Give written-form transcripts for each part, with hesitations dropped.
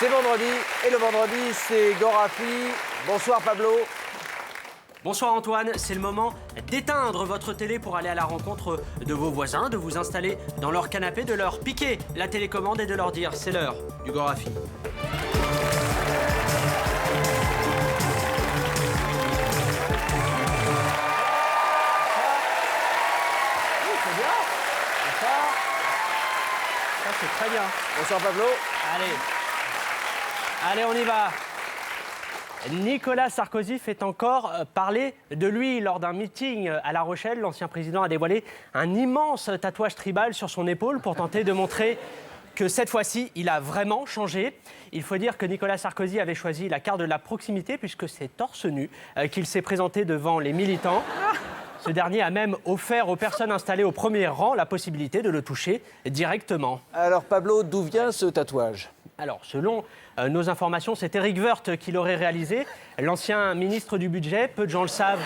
C'est vendredi, et le vendredi, c'est Gorafi. Bonsoir Pablo. Bonsoir Antoine, c'est le moment d'éteindre votre télé pour aller à la rencontre de vos voisins, de vous installer dans leur canapé, de leur piquer la télécommande et de leur dire c'est l'heure du Gorafi. C'est très bien. Bonsoir Pablo. Allez, on y va. Nicolas Sarkozy fait encore parler de lui. Lors d'un meeting à La Rochelle, l'ancien président a dévoilé un immense tatouage tribal sur son épaule pour tenter de montrer que cette fois-ci, il a vraiment changé. Il faut dire que Nicolas Sarkozy avait choisi la carte de la proximité puisque c'est torse nu qu'il s'est présenté devant les militants. Ce dernier a même offert aux personnes installées au premier rang la possibilité de le toucher directement. Alors Pablo, d'où vient ce tatouage ? Alors, selon nos informations, c'est Éric Woerth qui l'aurait réalisé. L'ancien ministre du Budget, peu de gens le savent,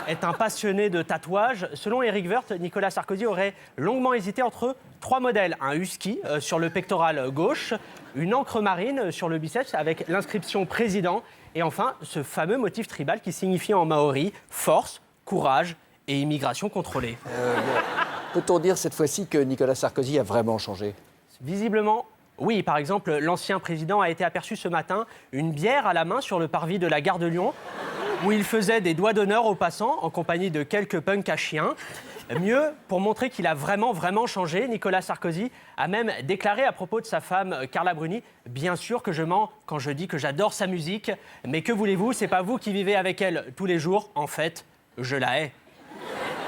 est un passionné de tatouages. Selon Éric Woerth, Nicolas Sarkozy aurait longuement hésité entre 3 modèles. Un husky sur le pectoral gauche, une encre marine sur le biceps avec l'inscription « Président » et enfin ce fameux motif tribal qui signifie en maori « force, courage et immigration contrôlée ». Peut-on dire cette fois-ci que Nicolas Sarkozy a vraiment changé ? Visiblement, oui. Par exemple, l'ancien président a été aperçu ce matin, une bière à la main sur le parvis de la gare de Lyon, où il faisait des doigts d'honneur aux passants en compagnie de quelques punks à chiens. Mieux, pour montrer qu'il a vraiment changé, Nicolas Sarkozy a même déclaré à propos de sa femme Carla Bruni « Bien sûr que je mens quand je dis que j'adore sa musique, mais que voulez-vous, c'est pas vous qui vivez avec elle tous les jours, en fait, je la hais ».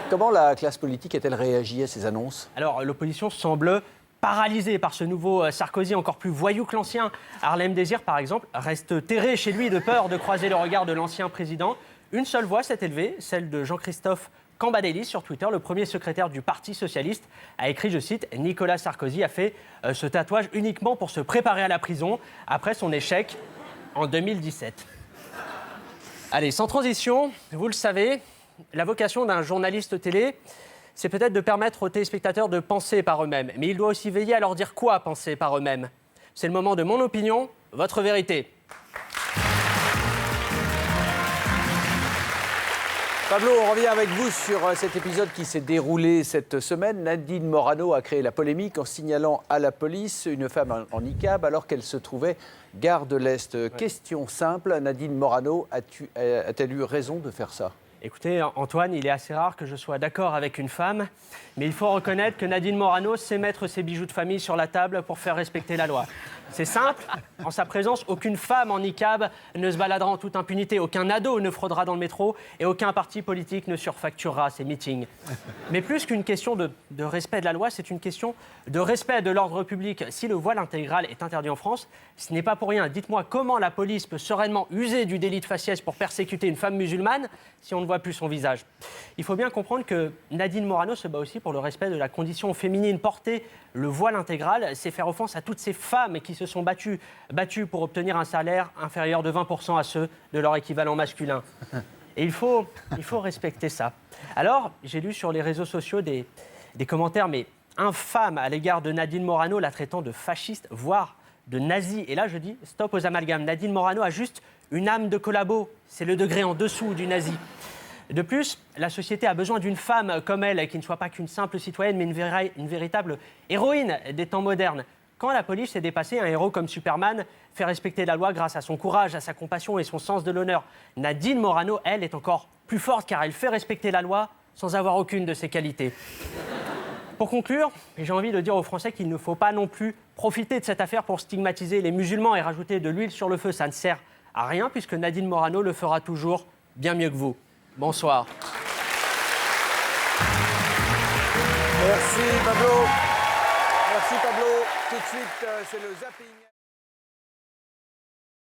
Comment la classe politique a-t-elle réagi à ces annonces ? Alors, l'opposition semble paralysée par ce nouveau Sarkozy encore plus voyou que l'ancien. Harlem Désir, par exemple, reste terré chez lui de peur de croiser le regard de l'ancien président. Une seule voix s'est élevée, celle de Jean-Christophe Cambadélis sur Twitter. Le premier secrétaire du Parti socialiste a écrit, je cite, « Nicolas Sarkozy a fait ce tatouage uniquement pour se préparer à la prison après son échec en 2017 ». Allez, sans transition, vous le savez, la vocation d'un journaliste télé, c'est peut-être de permettre aux téléspectateurs de penser par eux-mêmes. Mais il doit aussi veiller à leur dire quoi penser par eux-mêmes. C'est le moment de mon opinion, votre vérité. Pablo, on revient avec vous sur cet épisode qui s'est déroulé cette semaine. Nadine Morano a créé la polémique en signalant à la police une femme en niqab alors qu'elle se trouvait gare de l'Est. Ouais. Question simple, Nadine Morano, a-t-elle eu raison de faire ça ? Écoutez, Antoine, il est assez rare que je sois d'accord avec une femme, mais il faut reconnaître que Nadine Morano sait mettre ses bijoux de famille sur la table pour faire respecter la loi. C'est simple, en sa présence, aucune femme en niqab ne se baladera en toute impunité, aucun ado ne fraudera dans le métro et aucun parti politique ne surfacturera ses meetings. Mais plus qu'une question de respect de la loi, c'est une question de respect de l'ordre public. Si le voile intégral est interdit en France, ce n'est pas pour rien. Dites-moi comment la police peut sereinement user du délit de faciès pour persécuter une femme musulmane si on ne voit plus son visage. Il faut bien comprendre que Nadine Morano se bat aussi pour le respect de la condition féminine. Porter le voile intégral, c'est faire offense à toutes ces femmes qui se sont battues pour obtenir un salaire inférieur de 20% à ceux de leur équivalent masculin. Et il faut respecter ça. Alors, j'ai lu sur les réseaux sociaux des commentaires, mais infâmes à l'égard de Nadine Morano, la traitant de fasciste, voire de nazi. Et là, je dis stop aux amalgames. Nadine Morano a juste une âme de collabo. C'est le degré en dessous du nazi. De plus, la société a besoin d'une femme comme elle, qui ne soit pas qu'une simple citoyenne, mais une véritable héroïne des temps modernes. Quand la police est dépassée, un héros comme Superman fait respecter la loi grâce à son courage, à sa compassion et son sens de l'honneur. Nadine Morano, elle, est encore plus forte car elle fait respecter la loi sans avoir aucune de ses qualités. Pour conclure, j'ai envie de dire aux Français qu'il ne faut pas non plus profiter de cette affaire pour stigmatiser les musulmans et rajouter de l'huile sur le feu. Ça ne sert à rien puisque Nadine Morano le fera toujours bien mieux que vous. Bonsoir. Merci Pablo. Merci Pablo. Tout de suite, c'est le zapping.